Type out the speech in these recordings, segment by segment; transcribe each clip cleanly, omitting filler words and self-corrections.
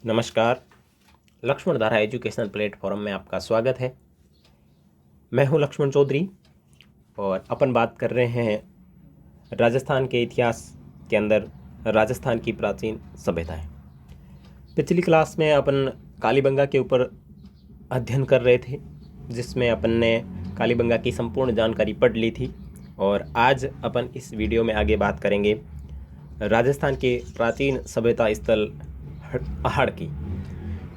नमस्कार। लक्ष्मण धारा educational platform में आपका स्वागत है। मैं हूं लक्ष्मण चौधरी और अपन बात कर रहे हैं राजस्थान के इतिहास के अंदर राजस्थान की प्राचीन सभ्यताएं। पिछली क्लास में अपन कालीबंगा के ऊपर अध्ययन कर रहे थे, जिसमें अपन ने कालीबंगा की संपूर्ण जानकारी पढ़ ली थी और आज अपन इस वीडियो में आगे बात करेंगे राजस्थान के प्राचीन सभ्यता स्थल अहाड़ की।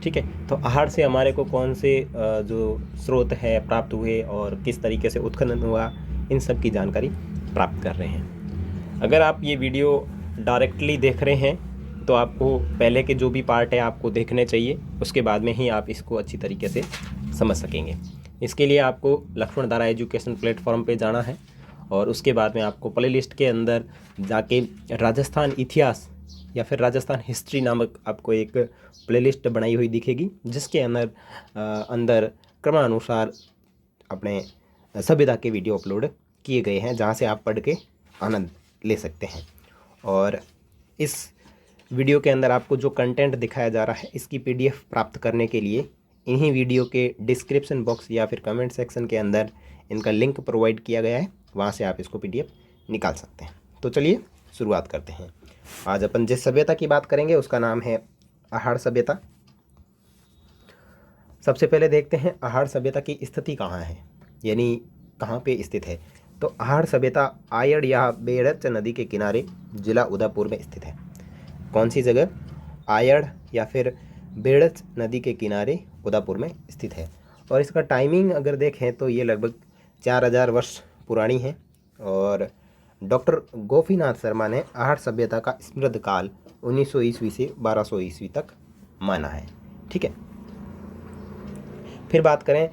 ठीक है, तो अहाड़ से हमारे को कौन से जो स्रोत है प्राप्त हुए और किस तरीके से उत्खनन हुआ, इन सब की जानकारी प्राप्त कर रहे हैं। अगर आप ये वीडियो डायरेक्टली देख रहे हैं तो आपको पहले के जो भी पार्ट है आपको देखने चाहिए, उसके बाद में ही आप इसको अच्छी तरीके से समझ सकेंगे। इसके लिए आपको लक्ष्मण धारा एजुकेशन प्लेटफॉर्म पे जाना है और उसके बाद में आपको प्ले लिस्ट के अंदर जाके राजस्थान इतिहास या फिर राजस्थान हिस्ट्री नामक आपको एक प्लेलिस्ट बनाई हुई दिखेगी, जिसके अंदर क्रमानुसार अपने सभ्यता के वीडियो अपलोड किए गए हैं, जहां से आप पढ़ के आनंद ले सकते हैं। और इस वीडियो के अंदर आपको जो कंटेंट दिखाया जा रहा है, इसकी पीडीएफ प्राप्त करने के लिए इन्हीं वीडियो के डिस्क्रिप्शन बॉक्स या फिर कमेंट सेक्शन के अंदर इनका लिंक प्रोवाइड किया गया है, वहाँ से आप इसको पीडीएफ निकाल सकते हैं। तो चलिए शुरुआत करते हैं। आज अपन जिस सभ्यता की बात करेंगे उसका नाम है अहाड़ सभ्यता। सबसे पहले देखते हैं अहाड़ सभ्यता की स्थिति कहाँ है, यानी कहाँ पे स्थित है। तो अहाड़ सभ्यता आयड़ या बेड़च नदी के किनारे जिला उदयपुर में स्थित है। कौन सी जगह? आयड़ या फिर बेड़च नदी के किनारे उदयपुर में स्थित है। और इसका टाइमिंग अगर देखें तो ये लगभग 4000 वर्ष पुरानी है। और डॉक्टर गोपीनाथ शर्मा ने अहाड़ सभ्यता का स्मृत काल 1900 ईस्वी से 1200 ईस्वी तक माना है। ठीक है, फिर बात करें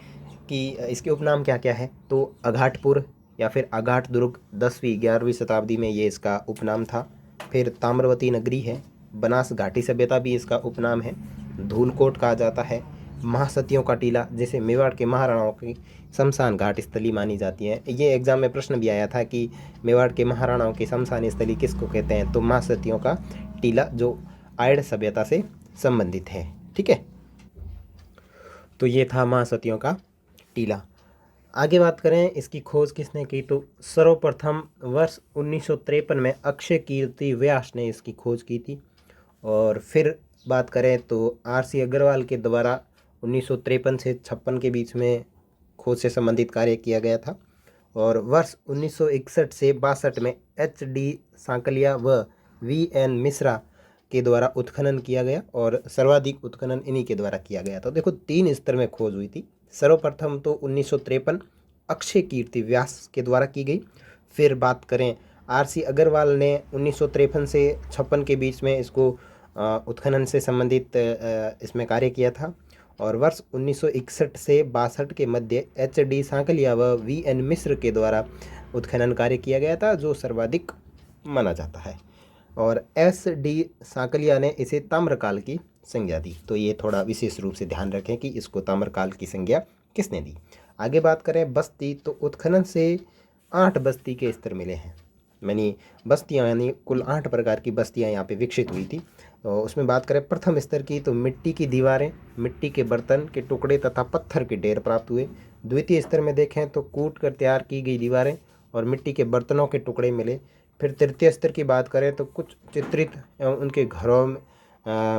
कि इसके उपनाम क्या क्या है, तो अघाटपुर या फिर अघाट दुर्ग 10वीं 11वीं शताब्दी में ये इसका उपनाम था। फिर ताम्रवती नगरी है, बनास घाटी सभ्यता भी इसका उपनाम है, धूलकोट कहा जाता है, महासतियों का टीला जिसे मेवाड़ के महाराणाओं की शमशान घाट स्थली मानी जाती है। ये एग्जाम में प्रश्न भी आया था कि मेवाड़ के महाराणाओं की शमशान स्थली किसको कहते हैं, तो महासतियों का टीला जो आयड़ सभ्यता से संबंधित है। ठीक है, तो ये था महासतियों का टीला। आगे बात करें इसकी खोज किसने की, तो सर्वप्रथम वर्ष 1953 में अक्षय कीर्ति व्यास ने इसकी खोज की थी। और फिर बात करें तो आर.सी. अग्रवाल के द्वारा 1953 से 56 के बीच में खोज से संबंधित कार्य किया गया था। और वर्ष 1961 से 62 में H.D. सांकलिया व V.N. मिश्रा के द्वारा उत्खनन किया गया और सर्वाधिक उत्खनन इन्हीं के द्वारा किया गया। तो देखो 3 स्तर में खोज हुई थी। सर्वप्रथम तो 1953 अक्षय कीर्ति व्यास के द्वारा की गई। फिर बात करें आर.सी. अग्रवाल ने 1953 से 56 के बीच में इसको उत्खनन से संबंधित इसमें कार्य किया था। और वर्ष 1961 से 62 के मध्य H.D. सांकलिया व V.N. मिश्र के द्वारा उत्खनन कार्य किया गया था, जो सर्वाधिक माना जाता है। और S.D. सांकलिया ने इसे ताम्रकाल की संज्ञा दी। तो ये थोड़ा विशेष रूप से ध्यान रखें कि इसको ताम्रकाल की संज्ञा किसने दी। आगे बात करें बस्ती, तो उत्खनन से 8 बस्ती के स्तर मिले हैं, यानी बस्तियाँ, यानी कुल 8 प्रकार की बस्तियाँ यहाँ पे विकसित हुई थी। तो उसमें बात करें प्रथम स्तर की, तो मिट्टी की दीवारें, मिट्टी के बर्तन के टुकड़े तथा पत्थर के ढेर प्राप्त हुए। द्वितीय स्तर में देखें तो कूट कर तैयार की गई दीवारें और मिट्टी के बर्तनों के टुकड़े मिले। फिर तृतीय स्तर की बात करें तो कुछ चित्रित एवं उनके घरों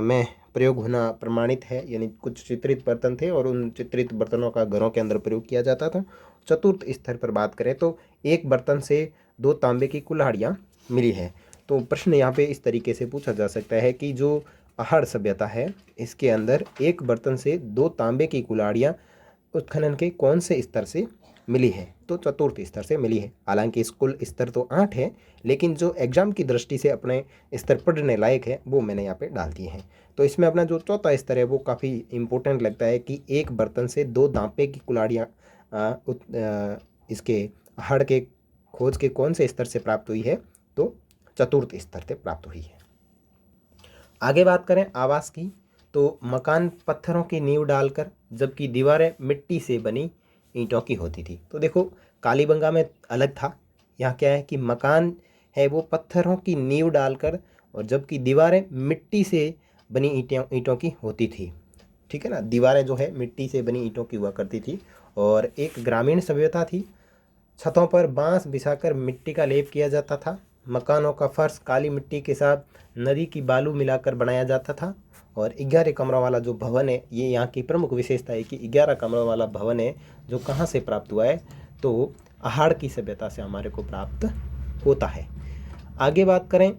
में प्रयोग होना प्रमाणित है, यानी कुछ चित्रित बर्तन थे और उन चित्रित बर्तनों का घरों के अंदर प्रयोग किया जाता था। चतुर्थ स्तर पर बात करें तो एक बर्तन से 2 तांबे की कुल्हाड़ियाँ मिली है। तो प्रश्न यहाँ पे इस तरीके से पूछा जा सकता है कि जो अहाड़ सभ्यता है, इसके अंदर एक बर्तन से 2 तांबे की कुल्हाड़ियाँ उत्खनन के कौन से स्तर से मिली है, तो चतुर्थ स्तर से मिली है। हालांकि इस कुल स्तर तो 8 है, लेकिन जो एग्जाम की दृष्टि से अपने स्तर पढ़ने लायक है वो मैंने यहाँ पे डाल दिए हैं। तो इसमें अपना जो चौथा स्तर है वो काफ़ी इम्पोर्टेंट लगता है कि एक बर्तन से 2 तांबे की कुल्हाड़ियाँ इसके अहाड़ के खोज के कौन से स्तर से प्राप्त हुई है, तो चतुर्थ स्तर से प्राप्त हुई है। आगे बात करें आवास की, तो मकान पत्थरों की नींव डालकर, जबकि दीवारें मिट्टी से बनी ईंटों की होती थी। तो देखो कालीबंगा में अलग था, यहाँ क्या है कि मकान है वो पत्थरों की नींव डालकर और जबकि दीवारें मिट्टी से बनी ईंटों की होती थी, ठीक है ना। दीवारें जो है मिट्टी से बनी ईंटों की हुआ करती थी। और एक ग्रामीण सभ्यता थी। छतों पर बांस बिछाकर मिट्टी का लेप किया जाता था। मकानों का फर्श काली मिट्टी के साथ नदी की बालू मिलाकर बनाया जाता था। और 11 कमरों वाला जो भवन है, ये यहाँ की प्रमुख विशेषता है कि 11 कमरों वाला भवन है, जो कहाँ से प्राप्त हुआ है, तो अहाड़ की सभ्यता से हमारे को प्राप्त होता है। आगे बात करें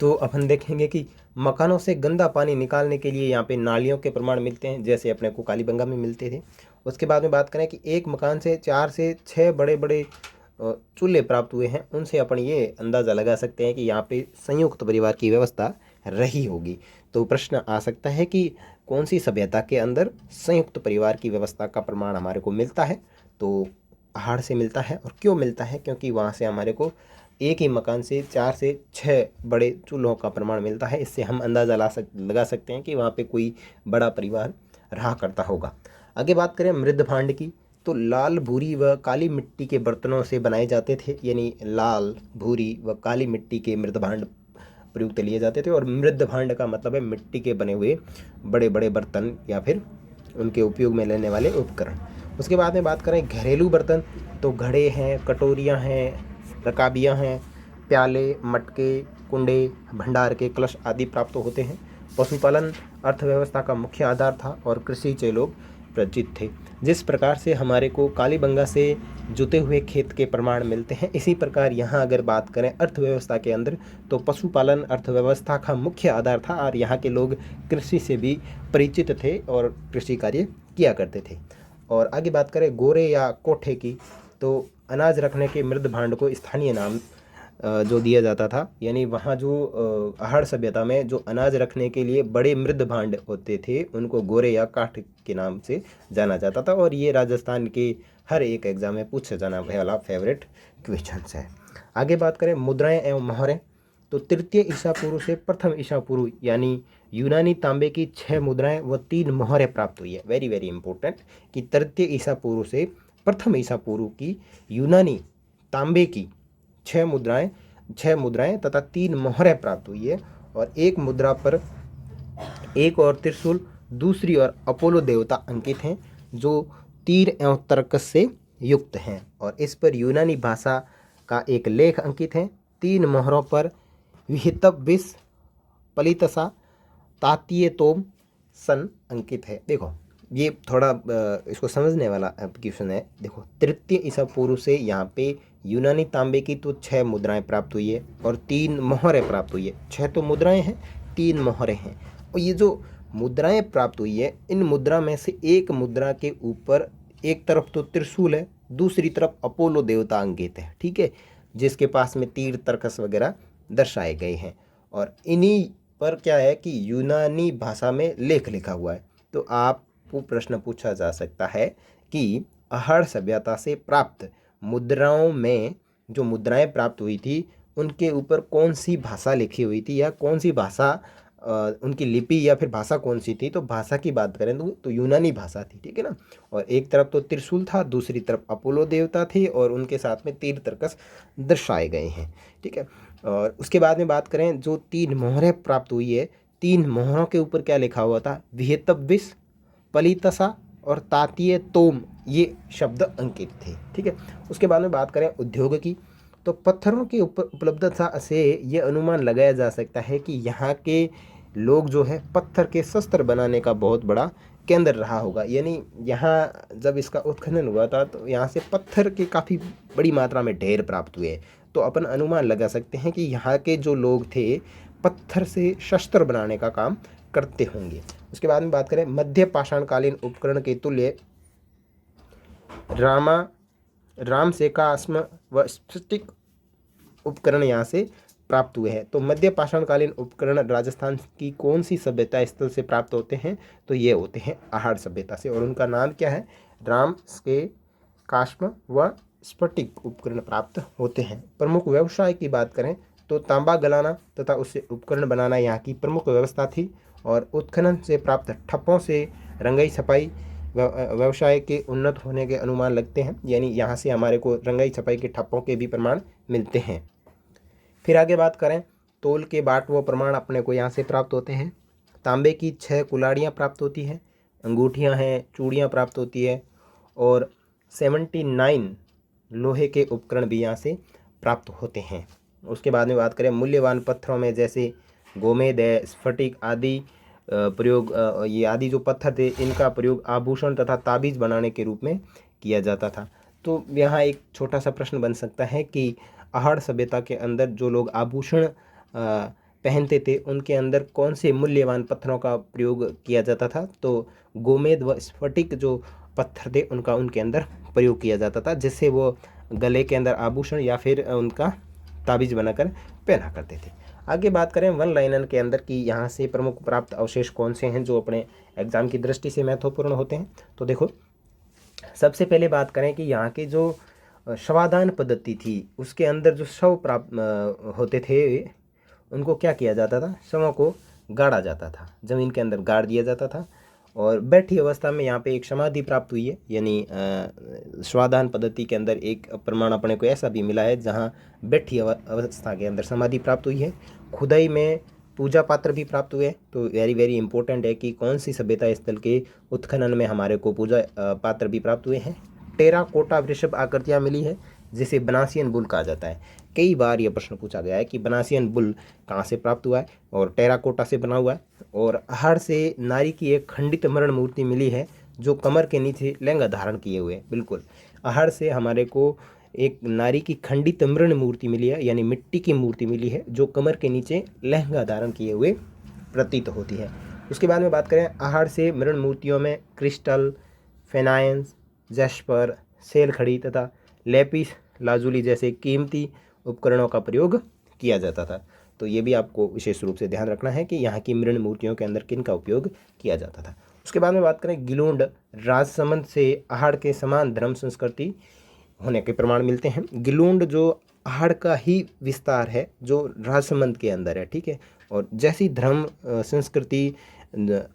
तो अपन देखेंगे कि मकानों से गंदा पानी निकालने के लिए यहाँ पे नालियों के प्रमाण मिलते हैं, जैसे अपने को कालीबंगा में मिलते थे। उसके बाद में बात करें कि एक मकान से 4 से 6 बड़े बड़े चूल्हे प्राप्त हुए हैं। उनसे अपन ये अंदाज़ा लगा सकते हैं कि यहाँ पे संयुक्त परिवार की व्यवस्था रही होगी। तो प्रश्न आ सकता है कि कौन सी सभ्यता के अंदर संयुक्त परिवार की व्यवस्था का प्रमाण हमारे को मिलता है, तो अहाड़ से मिलता है। और क्यों मिलता है, क्योंकि वहाँ से हमारे को एक ही मकान से 4 से 6 बड़े चूल्हों का प्रमाण मिलता है। इससे हम अंदाज़ा लगा सकते हैं कि वहाँ पे कोई बड़ा परिवार रहा करता होगा। आगे बात करें मृदभांड की, तो लाल भूरी व काली मिट्टी के बर्तनों से बनाए जाते थे, यानी लाल भूरी व काली मिट्टी के मृदभांड प्रयुक्त लिए जाते थे। और मृदभांड का मतलब है मिट्टी के बने हुए बड़े बड़े बर्तन या फिर उनके उपयोग में लेने वाले उपकरण। उसके बाद में बात करें घरेलू बर्तन, तो घड़े हैं, कटोरियाँ हैं, रकाबियाँ हैं, प्याले, मटके, कुंडे, भंडार के कलश आदि प्राप्त होते हैं। पशुपालन अर्थव्यवस्था का मुख्य आधार था और कृषि से लोग परिचित थे। जिस प्रकार से हमारे को कालीबंगा से जुते हुए खेत के प्रमाण मिलते हैं, इसी प्रकार यहाँ अगर बात करें अर्थव्यवस्था के अंदर, तो पशुपालन अर्थव्यवस्था का मुख्य आधार था और यहाँ के लोग कृषि से भी परिचित थे और कृषि कार्य किया करते थे। और आगे बात करें गोरे या कोठे की, तो अनाज रखने के मृद भांड को स्थानीय नाम जो दिया जाता था, यानी वहाँ जो अहाड़ सभ्यता में जो अनाज रखने के लिए बड़े मृद भांड होते थे, उनको गोरे या काठ के नाम से जाना जाता था। और ये राजस्थान के हर एक एग्जाम में पूछा जाने वाला फेवरेट क्वेश्चन है। आगे बात करें मुद्राएं एवं मोहरें, तो तृतीय ईसा पूर्व से प्रथम ईसा पूर्व यानी यूनानी तांबे की 6 मुद्राएं व 3 मोहरें प्राप्त हुई है। वेरी वेरी इंपॉर्टेंट कि तृतीय ईसा पूर्व से प्रथम ईसा पूर्व की यूनानी तांबे की 6 मुद्राएं तथा 3 मोहरें प्राप्त हुई है। और एक मुद्रा पर एक और त्रिशूल, दूसरी और अपोलो देवता अंकित हैं, जो तीर एवं तर्कस से युक्त हैं। और इस पर यूनानी भाषा का एक लेख अंकित है। 3 मोहरों पर विहितव्यस, पलितसा, तातीय तोम सन अंकित है। देखो ये थोड़ा इसको समझने वाला क्वेश्चन है। देखो तृतीय ईसा पूर्व से यहाँ पे यूनानी तांबे की तो 6 मुद्राएं प्राप्त हुई है और 3 मोहरें प्राप्त हुई है। 6 तो मुद्राएं हैं, 3 मोहरें हैं। और ये जो मुद्राएं प्राप्त हुई है, इन मुद्रा में से एक मुद्रा के ऊपर एक तरफ तो त्रिशूल है, दूसरी तरफ अपोलो देवता अंकित है, ठीक है, जिसके पास में तीर तर्कस वगैरह दर्शाए गए हैं। और इन्हीं पर क्या है कि यूनानी भाषा में लेख लिखा हुआ है। तो आपको प्रश्न पूछा जा सकता है कि अहाड़ सभ्यता से प्राप्त मुद्राओं में जो मुद्राएं प्राप्त हुई थी, उनके ऊपर कौन सी भाषा लिखी हुई थी या कौन सी भाषा उनकी लिपि या फिर भाषा कौन सी थी। तो भाषा की बात करें तो यूनानी भाषा थी, ठीक है ना। और एक तरफ तो त्रिशूल था, दूसरी तरफ अपोलो देवता थे और उनके साथ में तीर तर्कस दर्शाए गए हैं, ठीक है। और उसके बाद में बात करें जो 3 मोहरें प्राप्त हुई है, 3 मोहरों के ऊपर क्या लिखा हुआ था, विहितव्यस, पलितसा और तातीय तोम, ये शब्द अंकित थे, ठीक है। उसके बाद में बात करें उद्योग की, तो पत्थरों की उपलब्धता से ये अनुमान लगाया जा सकता है कि यहाँ के लोग जो है पत्थर के शस्त्र बनाने का बहुत बड़ा केंद्र रहा होगा। यानी यहाँ जब इसका उत्खनन हुआ था तो यहाँ से पत्थर के काफ़ी बड़ी मात्रा में ढेर प्राप्त हुए। तो अपन अनुमान लगा सकते हैं कि यहाँ के जो लोग थे पत्थर से शस्त्र बनाने का काम करते होंगे। उसके बाद में बात करें मध्य पाषाणकालीन उपकरण के तुल्य राम सेकास्म व स्फटिक उपकरण यहाँ से प्राप्त हुए हैं। तो मध्य पाषाणकालीन उपकरण राजस्थान की कौन सी सभ्यता स्थल से प्राप्त होते हैं, तो ये होते हैं अहाड़ सभ्यता से। और उनका नाम क्या है, राम के काष्म व स्फटिक उपकरण प्राप्त होते हैं। प्रमुख व्यवसाय की बात करें तो तांबा गलाना तथा उससे उपकरण बनाना यहाँ की प्रमुख व्यवस्था थी। और उत्खनन से प्राप्त ठप्पों से रंगाई छपाई व्यवसाय के उन्नत होने के अनुमान लगते हैं। यानी यहाँ से हमारे को रंगाई छपाई के ठप्पों के भी प्रमाण मिलते हैं। फिर आगे बात करें तोल के बाट व प्रमाण अपने को यहाँ से प्राप्त होते हैं। तांबे की 6 कुल्हाड़ियाँ प्राप्त होती हैं, अंगूठियाँ हैं, चूड़ियाँ प्राप्त होती है और 79 लोहे के उपकरण भी यहाँ से प्राप्त होते हैं। उसके बाद में बात करें मूल्यवान पत्थरों में जैसे गोमेद है, स्फटिक आदि प्रयोग, ये आदि जो पत्थर थे इनका प्रयोग आभूषण तथा ताबीज़ बनाने के रूप में किया जाता था। तो यहाँ एक छोटा सा प्रश्न बन सकता है कि आहड़ सभ्यता के अंदर जो लोग आभूषण पहनते थे उनके अंदर कौन से मूल्यवान पत्थरों का प्रयोग किया जाता था। तो गोमेद व स्फटिक जो पत्थर थे उनका उनके अंदर प्रयोग किया जाता था, जिससे वो गले के अंदर आभूषण या फिर उनका ताबीज़ बनाकर पहना करते थे। आगे बात करें वन लाइनर के अंदर कि यहाँ से प्रमुख प्राप्त अवशेष कौन से हैं जो अपने एग्जाम की दृष्टि से महत्वपूर्ण होते हैं। तो देखो, सबसे पहले बात करें कि यहाँ के जो शवादान पद्धति थी उसके अंदर जो शव प्राप्त होते थे उनको क्या किया जाता था, शवों को गाड़ा जाता था, ज़मीन के अंदर गाड़ दिया जाता था और बैठी अवस्था में यहाँ पे एक समाधि प्राप्त हुई है। यानी शवादान पद्धति के अंदर एक प्रमाण अपने को ऐसा भी मिला है जहाँ बैठी अवस्था के अंदर समाधि प्राप्त हुई है। खुदाई में पूजा पात्र भी प्राप्त हुए। तो वेरी वेरी इंपॉर्टेंट है कि कौन सी सभ्यता स्थल के उत्खनन में हमारे को पूजा पात्र भी प्राप्त हुए हैं। टेराकोटा वृषभ आकृतियाँ मिली है जिसे बनासियन बुल कहा जाता है। कई बार यह प्रश्न पूछा गया है कि बनासियन बुल कहाँ से प्राप्त हुआ है और टेराकोटा से बना हुआ है। और आहड़ से नारी की एक खंडित मरण मूर्ति मिली है जो कमर के नीचे लहंगा धारण किए हुए। बिल्कुल, आहड़ से हमारे को एक नारी की खंडित मृण मूर्ति मिली है, यानी मिट्टी की मूर्ति मिली है जो कमर के नीचे लहंगा धारण किए हुए प्रतीत होती है। उसके बाद में बात करें आहड़ से मृण मूर्तियों में क्रिस्टल, फेनाइंस, जैस्पर, सेल खड़ी तथा लेपिस लाजुली जैसे कीमती उपकरणों का प्रयोग किया जाता था। तो ये भी आपको विशेष रूप से ध्यान रखना है कि यहाँ की मृण मूर्तियों के अंदर किन का उपयोग किया जाता था। उसके बाद में बात करें गिलूंड राजसमंद से आहड़ के समान धर्म संस्कृति होने के प्रमाण मिलते हैं। गिलूंड जो आहड़ का ही विस्तार है जो राजसमंद के अंदर है, ठीक है। और जैसी धर्म संस्कृति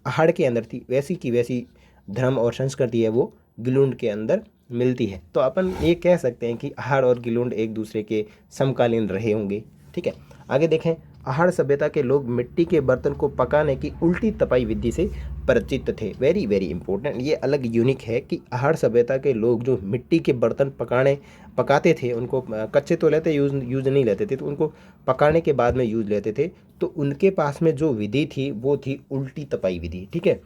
आहड़ के अंदर थी वैसी की वैसी धर्म और संस्कृति है वो गिलूंड के अंदर मिलती है। तो अपन ये कह सकते हैं कि आहड़ और गिलूंड एक दूसरे के समकालीन रहे होंगे, ठीक है। आगे देखें, आहड़ सभ्यता के लोग मिट्टी के बर्तन को पकाने की उल्टी तपाई विधि से परिचित थे। वेरी वेरी इंपॉर्टेंट, ये अलग यूनिक है कि आहड़ सभ्यता के लोग जो मिट्टी के बर्तन पकाते थे उनको कच्चे तो लेते यूज नहीं लेते थे, तो उनको पकाने के बाद में यूज लेते थे। तो उनके पास में जो विधि थी वो थी उल्टी तपाई विधि, ठीक है।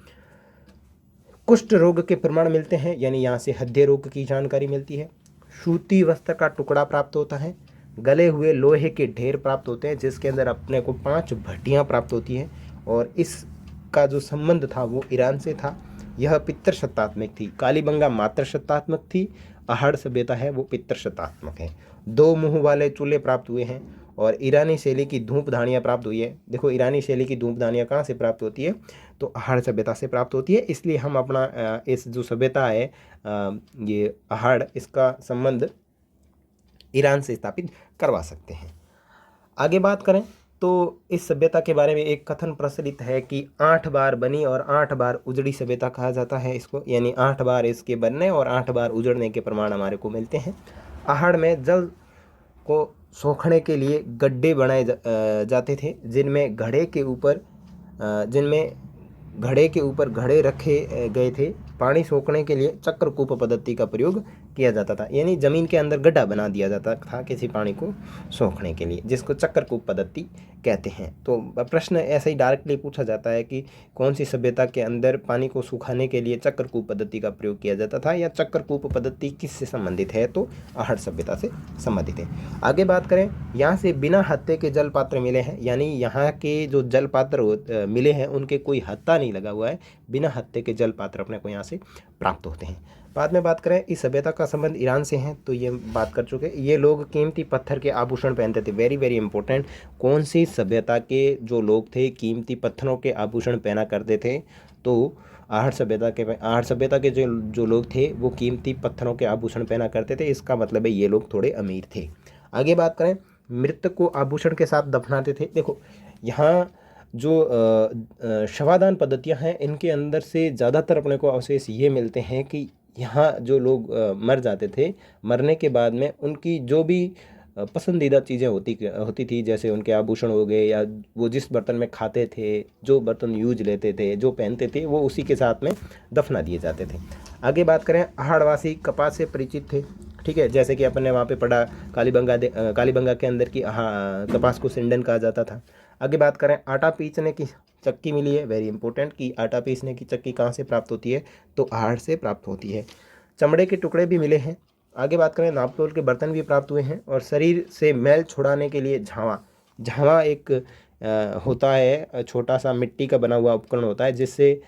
कुष्ठ रोग के प्रमाण मिलते हैं, यानी यहाँ से हृदय रोग की जानकारी मिलती है। सूती वस्त्र का टुकड़ा प्राप्त होता है। गले हुए लोहे के ढेर प्राप्त होते हैं जिसके अंदर अपने को 5 भट्टियाँ प्राप्त होती हैं और इसका जो संबंध था वो ईरान से था। यह पितृसत्तात्मक थी। कालीबंगा मातृसत्तात्मक थी, आहड़ सभ्यता है वो पितृसत्तात्मक है। 2 मुंह वाले चूल्हे प्राप्त हुए हैं और ईरानी शैली की धूपधानियाँ प्राप्त हुई है। देखो, ईरानी शैली की धूपधानियाँ कहाँ से प्राप्त होती है, तो आहड़ सभ्यता से प्राप्त होती है। इसलिए हम अपना इस जो सभ्यता है ये आहड़, इसका संबंध ईरान से स्थापित करवा सकते हैं। आगे बात करें तो इस सभ्यता के बारे में एक कथन प्रचलित है कि 8 बार बनी और 8 बार उजड़ी सभ्यता कहा जाता है इसको, यानी 8 बार इसके बनने और 8 बार उजड़ने के प्रमाण हमारे को मिलते हैं। आहड़ में जल को सोखने के लिए गड्ढे बनाए जाते थे जिनमें घड़े के ऊपर घड़े रखे गए थे। पानी सोखने के लिए चक्रकूप पद्धति का प्रयोग किया जाता था, यानी ज़मीन के अंदर गड्ढा बना दिया जाता था किसी पानी को सोखने के लिए, जिसको चक्रकूप पद्धति कहते हैं। तो प्रश्न ऐसे ही डायरेक्टली पूछा जाता है कि कौन सी सभ्यता के अंदर पानी को सुखाने के लिए चक्रकूप पद्धति का प्रयोग किया जाता था, या चक्रकूप पद्धति किससे संबंधित है, तो आहड़ सभ्यता से संबंधित है। आगे बात करें, यहाँ से बिना हत्थे के जल पात्र मिले हैं, यानी यहाँ के जो जल पात्र मिले हैं उनके कोई हत्था नहीं लगा हुआ है, बिना हत्थे के जल पात्र अपने को यहाँ से प्राप्त होते हैं। बाद में बात करें इस सभ्यता का संबंध ईरान से है, तो ये बात कर चुके। ये लोग कीमती पत्थर के आभूषण पहनते थे। वेरी वेरी इंपॉर्टेंट, कौन सी सभ्यता के जो लोग थे कीमती पत्थरों के आभूषण पहना करते थे, तो आहड़ सभ्यता के जो लोग थे वो कीमती पत्थरों के आभूषण पहना करते थे। इसका मतलब है ये लोग थोड़े अमीर थे। आगे बात करें, मृतक को आभूषण के साथ दफनाते थे। देखो, यहाँ जो शवादान पद्धतियाँ हैं इनके अंदर से ज़्यादातर अपने को अवशेष ये मिलते हैं कि यहाँ जो लोग मर जाते थे, मरने के बाद में उनकी जो भी पसंदीदा चीज़ें होती थी, जैसे उनके आभूषण हो गए, या वो जिस बर्तन में खाते थे, जो बर्तन यूज लेते थे, जो पहनते थे, वो उसी के साथ में दफना दिए जाते थे। आगे बात करें, अहाड़वासी कपास से परिचित थे। ठीक है, जैसे कि अपन ने वहाँ पे पढ़ा कालीबंगा के अंदर की कपास को सिंडन कहा जाता था। आगे बात करें, आटा पीसने की चक्की मिली है, वेरी इंपॉर्टेंट, कि आटा पीसने की चक्की कहाँ से प्राप्त होती है, तो अहाड़ से प्राप्त होती है। चमड़े के टुकड़े भी मिले हैं। आगे बात करें, नापतोल के बर्तन भी प्राप्त हुए हैं। और शरीर से मैल छुड़ाने के लिए झावा एक होता है, छोटा सा मिट्टी का बना हुआ उपकरण होता है, जिससे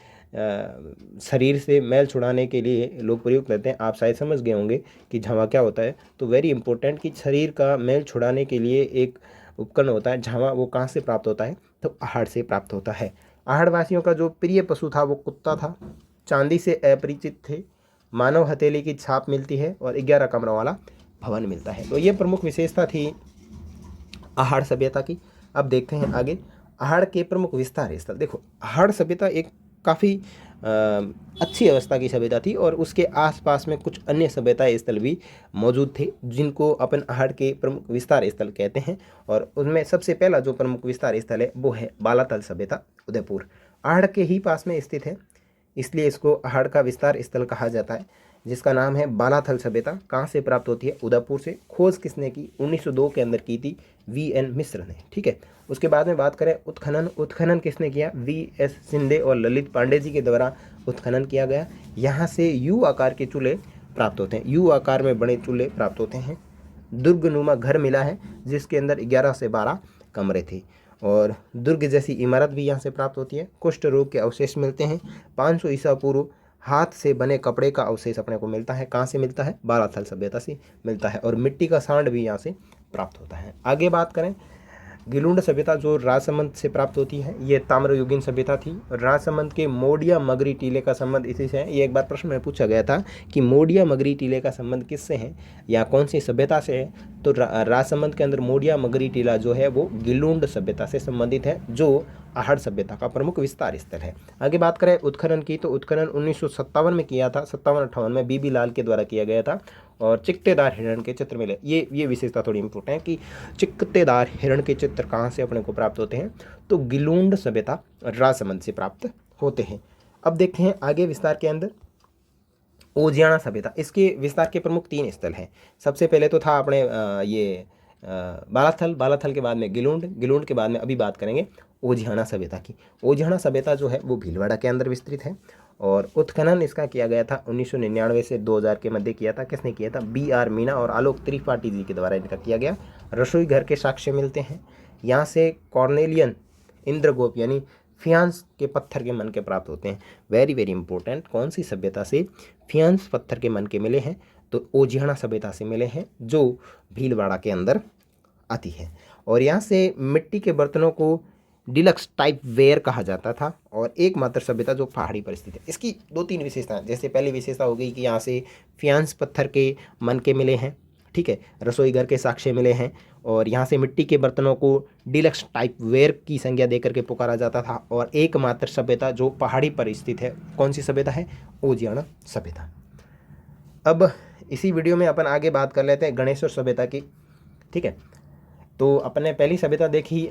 शरीर से मैल छुड़ाने के लिए लोग प्रयोग करते हैं। आप शायद समझ गए होंगे कि झावा क्या होता है। तो वेरी इंपॉर्टेंट कि शरीर का मैल छुड़ाने के लिए एक उपकरण होता है झावा, वो कहाँ से प्राप्त होता है, तो अहाड़ से प्राप्त होता है। अहाड़वासियों का जो प्रिय पशु था वो कुत्ता था। चांदी से अपरिचित थे। मानव हथेली की छाप मिलती है और 11 कमरों वाला भवन मिलता है। तो ये प्रमुख विशेषता थी अहाड़ सभ्यता की। अब देखते हैं आगे, अहाड़ के प्रमुख विस्तार स्थल। देखो, अहाड़ सभ्यता एक काफ़ी अच्छी अवस्था की सभ्यता थी, और उसके आसपास में कुछ अन्य सभ्यता स्थल भी मौजूद थे, जिनको अपन अहाड़ के प्रमुख विस्तार स्थल कहते हैं। और उनमें सबसे पहला जो प्रमुख विस्तार स्थल है वो है बालाथल सभ्यता, उदयपुर। अहाड़ के ही पास में स्थित है, इसलिए इसको अहाड़ का विस्तार स्थल कहा जाता है, जिसका नाम है बालाथल सभ्यता। कहाँ से प्राप्त होती है, उदयपुर से। खोज किसने की, 1902 के अंदर की थी, VN मिश्र ने। ठीक है, उसके बाद में बात करें उत्खनन किसने किया, VS शिंदे और ललित पांडे जी के द्वारा उत्खनन किया गया। यहाँ से यू आकार के चूल्हे प्राप्त होते हैं, यू आकार में बड़े चूल्हे प्राप्त होते हैं। दुर्गनुमा घर मिला है, जिसके अंदर 11 से 12 कमरे थे, और दुर्ग जैसी इमारत भी यहाँ से प्राप्त होती है। कुष्ठ रोग के अवशेष मिलते हैं। 500 ईसा पूर्व हाथ से बने कपड़े का अवशेष अपने को मिलता है। कहाँ से मिलता है, बालाथल सभ्यता से मिलता है। और मिट्टी का सांड भी यहाँ से प्राप्त होता है। आगे बात करें, गिलुंड सभ्यता जो राजसमंद से प्राप्त होती है, ये ताम्रयुगीन सभ्यता थी। राजसमंद के मोडिया मगरी टीले का संबंध इसी से है। ये एक बार प्रश्न में पूछा गया था कि मोडिया मगरी टीले का संबंध किससे है या कौन सी सभ्यता से है, तो राजसमंद के अंदर मोडिया मगरी टीला जो है वो गिलुंड सभ्यता से संबंधित है, जो अहाड़ सभ्यता का प्रमुख विस्तार स्थल है। आगे बात करें उत्खनन की, तो उत्खनन 1957 में किया था, 57-58 में बीबी लाल के द्वारा किया गया था, और चिकटेदार हिरण के चित्र मिले। ये विशेषता थोड़ी इंपॉर्टेंट है कि चिकटेदार हिरण के चित्र कहाँ से अपने को प्राप्त होते हैं, तो गिलुंड सभ्यता राजसमंद से प्राप्त होते हैं। अब देखते हैं आगे विस्तार के अंदर, ओजियाना सभ्यता। इसके विस्तार के प्रमुख 3 स्थल हैं। सबसे पहले तो था अपने बालाथल के बाद में गिलुंड के बाद में अभी बात करेंगे ओजियाना सभ्यता की। ओजियाना सभ्यता जो है वो भीलवाड़ा के अंदर विस्तृत है, और उत्खनन इसका किया गया था 1999 से 2000 के मध्य किया था। किसने किया था, BR मीना और आलोक त्रिपाठी जी के द्वारा इनका किया गया। रसोई घर के साक्ष्य मिलते हैं। यहाँ से कॉर्नेलियन इंद्रगोप यानी फियांस के पत्थर के मन के प्राप्त होते हैं। वेरी वेरी इंपॉर्टेंट, कौन सी सभ्यता से फियांस पत्थर के मन के मिले हैं, तो ओजियाना सभ्यता से मिले हैं, जो भीलवाड़ा के अंदर आती है। और यहाँ से मिट्टी के बर्तनों को डिलक्स टाइप वेयर कहा जाता था, और एकमात्र सभ्यता जो पहाड़ी पर स्थित है। इसकी 2-3 विशेषताएं, जैसे पहली विशेषता हो गई कि यहाँ से फियांस पत्थर के मन के मिले हैं, ठीक है, रसोई घर के साक्ष्य मिले हैं, और यहाँ से मिट्टी के बर्तनों को डिलक्स टाइप वेयर की संज्ञा देकर के पुकारा जाता था। और एकमात्र सभ्यता जो पहाड़ी पर स्थित है, कौन सी सभ्यता है, ओजियाना सभ्यता। अब इसी वीडियो में अपन आगे बात कर लेते हैं गणेश्वर सभ्यता की। ठीक है, तो अपन ने पहली सभ्यता देखी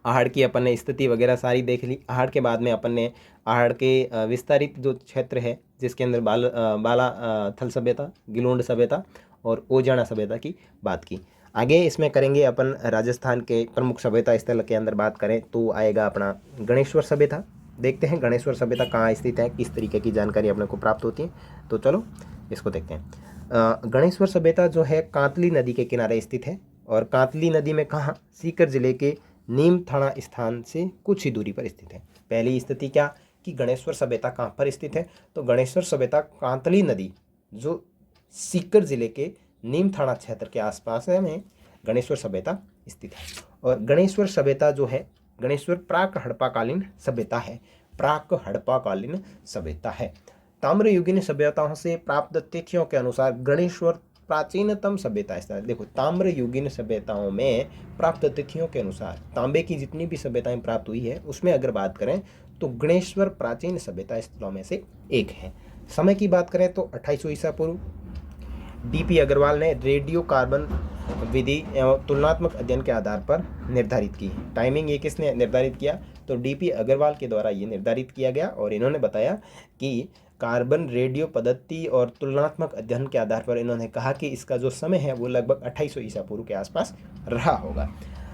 अहाड़ की, अपन ने स्थिति वगैरह सारी देख ली। अहाड़ के बाद में अपन ने अहाड़ के विस्तारित जो क्षेत्र है, जिसके अंदर बालाथल सभ्यता, गिलुंड सभ्यता और ओजियाना सभ्यता की बात की। आगे इसमें करेंगे अपन राजस्थान के प्रमुख सभ्यता स्थल के अंदर बात करें तो आएगा अपना गणेश्वर सभ्यता। देखते हैं गणेश्वर सभ्यता कहाँ स्थित है, किस तरीके की जानकारी अपने को प्राप्त होती है, तो चलो इसको देखते हैं। गणेश्वर सभ्यता जो है कांतली नदी के किनारे स्थित है, और कांतली नदी में कहाँ, सीकर जिले के नीम थाना स्थान से कुछ ही दूरी पर स्थित है। पहली स्थिति क्या कि गणेश्वर सभ्यता कहाँ पर स्थित है, तो गणेश्वर सभ्यता कांतली नदी जो सीकर जिले के नीम थाना क्षेत्र के आसपास है में गणेश्वर सभ्यता स्थित है। और गणेश्वर सभ्यता जो है, गणेश्वर प्राक हड़प्पाकालीन सभ्यता है, प्राक हड़प्पाकालीन सभ्यता है। ताम्रयुगीन सभ्यताओं से प्राप्त तिथियों के अनुसार गणेश्वर प्राचीनतम सभ्यता स्थल है। देखो, ताम्रयुगीन सभ्यताओं में प्राप्त तिथियों के अनुसार तांबे की जितनी भी सभ्यताएं प्राप्त हुई है, उसमें अगर बात करें तो गणेश्वर प्राचीन सभ्यता स्थलों में से एक है। समय की बात करें तो 2800 ईसा पूर्व, डीपी अग्रवाल ने रेडियो कार्बन विधि एवं तुलनात्मक अध्ययन के आधार पर निर्धारित की। टाइमिंग ये किसने निर्धारित किया? तो डीपी अग्रवाल के द्वारा ये निर्धारित किया गया और इन्होंने बताया कि कार्बन रेडियो पद्धति और तुलनात्मक अध्ययन के आधार पर इन्होंने कहा कि इसका जो समय है वो लगभग 2800 ईसा पूर्व के आसपास रहा होगा।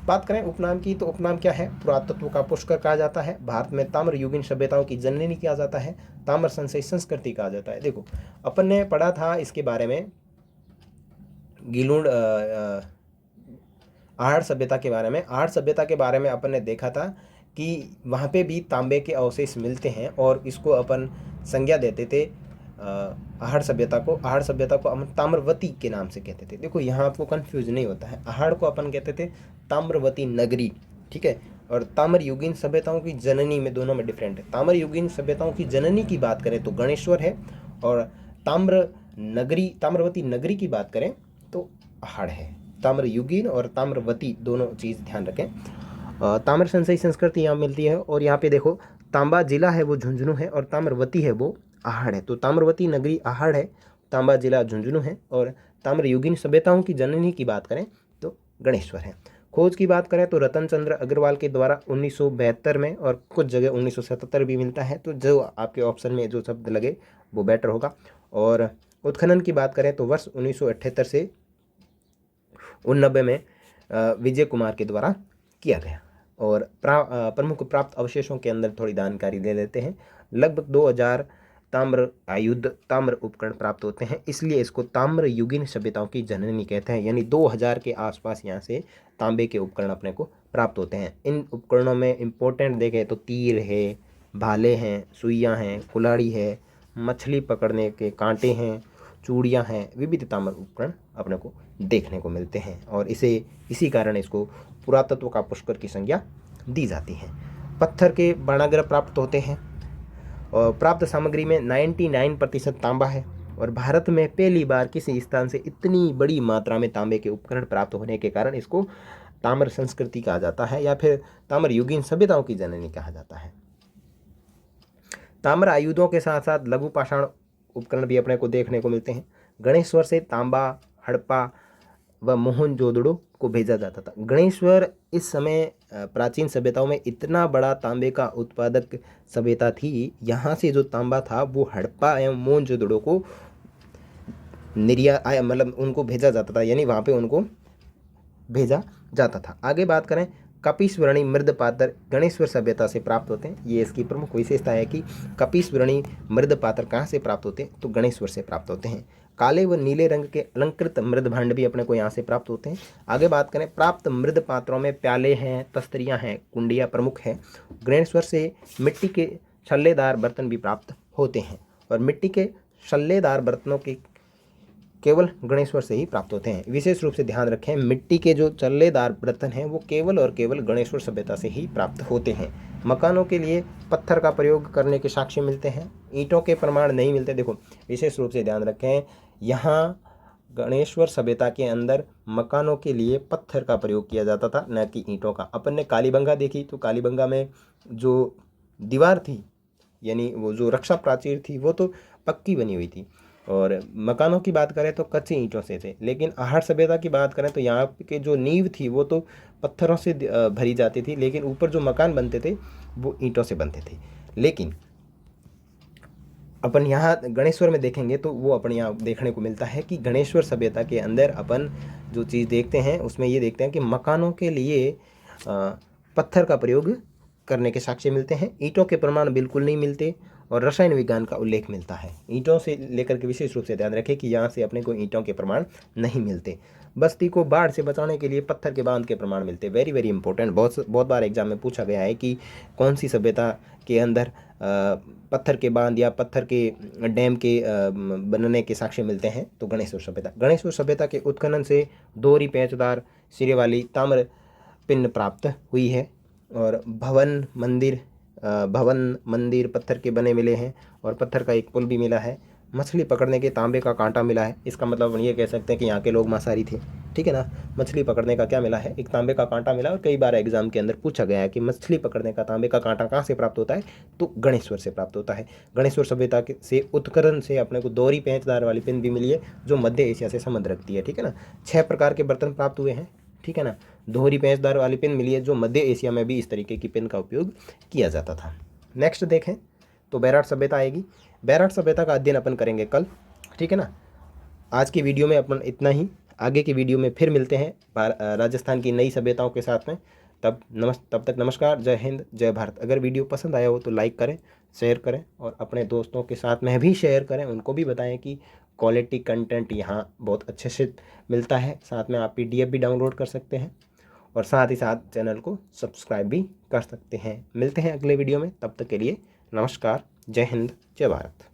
बात करें उपनाम की, तो उपनाम क्या है? पुरातत्व का पुष्कर कहा जाता है, भारत में ताम्र युगीन सभ्यताओं की जननी कहा जाता है, ताम्र संशय संस्कृति कहा जाता है। देखो अपन ने पढ़ा था इसके बारे में, गिलुंड आहड़ सभ्यता के बारे में। आहड़ सभ्यता के बारे में अपन ने देखा था कि वहाँ पे भी तांबे के अवशेष मिलते हैं और इसको अपन संज्ञा देते थे आहड़ सभ्यता को। आहड़ सभ्यता को हम ताम्रवती के नाम से कहते थे। देखो यहाँ आपको कन्फ्यूज नहीं होता है, आहड़ को अपन कहते थे ताम्रवती नगरी, ठीक है, और ताम्र युगीन सभ्यताओं की जननी में, दोनों में डिफरेंट है। ताम्र युगीन सभ्यताओं की जननी की बात करें तो गणेश्वर है, और ताम्रवती नगरी की बात करें तो आहड़ है। ताम्र युगीन और ताम्रवती दोनों चीज़ ध्यान रखें। ताम्र संशय संस्कृति यहाँ मिलती है, और यहाँ पे देखो तांबा जिला है वो झुंझुनू है और ताम्रवती है वो आहड़ है। तो ताम्रवती नगरी आहड़ है, तांबा जिला झुंझुनू है, और ताम्र युगीन सभ्यताओं की जननी की बात करें तो गणेश्वर है। खोज की बात करें तो रतन चंद्र अग्रवाल के द्वारा 1972 में, और कुछ जगह 1977 भी मिलता है, तो जो आपके ऑप्शन में जो शब्द लगे वो बेटर होगा। और उत्खनन की बात करें तो वर्ष 1978 से 1990 में विजय कुमार के द्वारा किया गया। और प्रमुख प्राप्त अवशेषों के अंदर थोड़ी जानकारी ले लेते हैं। लगभग 2000 ताम्र आयुध, ताम्र उपकरण प्राप्त होते हैं, इसलिए इसको ताम्र युगीन सभ्यताओं की जननी कहते हैं। यानी 2000 के आसपास यहाँ से तांबे के उपकरण अपने को प्राप्त होते हैं। इन उपकरणों में इम्पोर्टेंट देखें तो तीर है, भाले हैं, सुइयाँ हैं, कुल्हाड़ी है, मछली पकड़ने के कांटे हैं, चूड़ियाँ हैं, विविध ताम्र उपकरण अपने को देखने को मिलते हैं, और इसी कारण इसको पुरातत्व का पुष्कर की संज्ञा दी जाती है। पत्थर के वर्णाग्र प्राप्त होते हैं, और प्राप्त सामग्री में 99% तांबा है, और भारत में पहली बार किसी स्थान से इतनी बड़ी मात्रा में तांबे के उपकरण प्राप्त होने के कारण इसको ताम्र संस्कृति कहा जाता है, या फिर ताम्र युगीन सभ्यताओं की जननी कहा जाता है। ताम्र आयुधों के साथ साथ लघु पाषाण उपकरण भी अपने को देखने को मिलते हैं। गणेश्वर से तांबा, हड़प्पा व मोहनजोदड़ो को भेजा जाता था। गणेश्वर इस समय प्राचीन सभ्यताओं में इतना बड़ा तांबे का उत्पादक सभ्यता थी, यहाँ से जो तांबा था वो हड़प्पा एवं मोहनजोदड़ो को मतलब उनको भेजा जाता था, यानी वहाँ पे उनको भेजा जाता था। आगे बात करें, कपिस्वरणी मृद पात्र गणेश्वर सभ्यता से प्राप्त होते हैं। ये इसकी प्रमुख विशेषता है कि कपिस्वरणी मृद पात्र कहाँ से प्राप्त होते हैं? तो गणेश्वर से प्राप्त होते हैं। काले व नीले रंग के अलंकृत मृद भांड भी अपने को यहाँ से प्राप्त होते हैं। आगे बात करें, प्राप्त मृद पात्रों में प्याले हैं, तस्तरियाँ हैं, कुंडियाँ प्रमुख हैं। गणेश्वर से मिट्टी के छल्लेदार बर्तन भी प्राप्त होते हैं, और मिट्टी के छल्लेदार बर्तनों के केवल गणेश्वर से ही प्राप्त होते हैं। विशेष रूप से ध्यान रखें, मिट्टी के जो छल्लेदार बर्तन हैं वो केवल और केवल गणेश्वर सभ्यता से ही प्राप्त होते हैं। मकानों के लिए पत्थर का प्रयोग करने के साक्ष्य मिलते हैं, ईंटों के प्रमाण नहीं मिलते। देखो विशेष रूप से ध्यान रखें, यहाँ गणेश्वर सभ्यता के अंदर मकानों के लिए पत्थर का प्रयोग किया जाता था, न कि ईंटों का। अपन ने कालीबंगा देखी, तो कालीबंगा में जो दीवार थी, यानी वो जो रक्षा प्राचीर थी, वो तो पक्की बनी हुई थी, और मकानों की बात करें तो कच्चे ईंटों से थे। लेकिन आहड़ सभ्यता की बात करें तो यहाँ के जो नींव थी वो तो पत्थरों से भरी जाती थी, लेकिन ऊपर जो मकान बनते थे वो ईंटों से बनते थे। लेकिन अपन यहाँ गणेश्वर में देखेंगे तो वो अपन यहाँ देखने को मिलता है कि गणेश्वर सभ्यता के अंदर अपन जो चीज़ देखते हैं उसमें ये देखते हैं कि मकानों के लिए पत्थर का प्रयोग करने के साक्ष्य मिलते हैं। ईंटों के प्रमाण बिल्कुल नहीं मिलते, और रसायन विज्ञान का उल्लेख मिलता है। ईंटों से लेकर के विशेष रूप से ध्यान रखें कि यहाँ से अपने को ईंटों के प्रमाण नहीं मिलते। बस्ती को बाढ़ से बचाने के लिए पत्थर के बांध के प्रमाण मिलते। वेरी वेरी इंपॉर्टेंट, बहुत बार एग्जाम में पूछा गया है कि कौन सी सभ्यता के अंदर पत्थर के बांध या पत्थर के डैम के बनने के साक्ष्य मिलते हैं। तो गणेश्वर सभ्यता। गणेश्वर सभ्यता के उत्खनन से दोहरी पेचदार सिरे वाली ताम्र पिंड प्राप्त हुई है, और भवन मंदिर पत्थर के बने मिले हैं, और पत्थर का एक पुल भी मिला है। मछली पकड़ने के तांबे का कांटा मिला है। इसका मतलब हम ये कह सकते हैं कि यहाँ के लोग मांसाहारी थे। ठीक है ना। मछली पकड़ने का क्या मिला है, एक तांबे का कांटा मिला। और कई बार एग्जाम के अंदर पूछा गया है कि मछली पकड़ने का तांबे का कांटा कहाँ से प्राप्त होता है, तो गणेश्वर से प्राप्त होता है। गणेश्वर सभ्यता से उत्खनन से अपने को दोहरी पेंचदार वाली पिन भी मिली है, जो मध्य एशिया से संबंध रखती है। ठीक है ना। 6 प्रकार के बर्तन प्राप्त हुए हैं। ठीक है ना। दोहरी पेंचदार वाली पिन मिली है, जो मध्य एशिया में भी इस तरीके की पिन का उपयोग किया जाता था। नेक्स्ट देखें तो बैराट सभ्यता आएगी। बैराट सभ्यता का अध्ययन अपन करेंगे कल। ठीक है ना। आज की वीडियो में अपन इतना ही। आगे की वीडियो में फिर मिलते हैं राजस्थान की नई सभ्यताओं के साथ में। तब तक नमस्कार, जय हिंद, जय भारत। अगर वीडियो पसंद आया हो तो लाइक करें, शेयर करें और अपने दोस्तों के साथ में भी शेयर करें। उनको भी बताएं कि क्वालिटी कंटेंट यहाँ बहुत अच्छे से मिलता है। साथ में आप PDF भी डाउनलोड कर सकते हैं और साथ ही साथ चैनल को सब्सक्राइब भी कर सकते हैं। मिलते हैं अगले वीडियो में, तब तक के लिए नमस्कार, जय हिंद, जय भारत।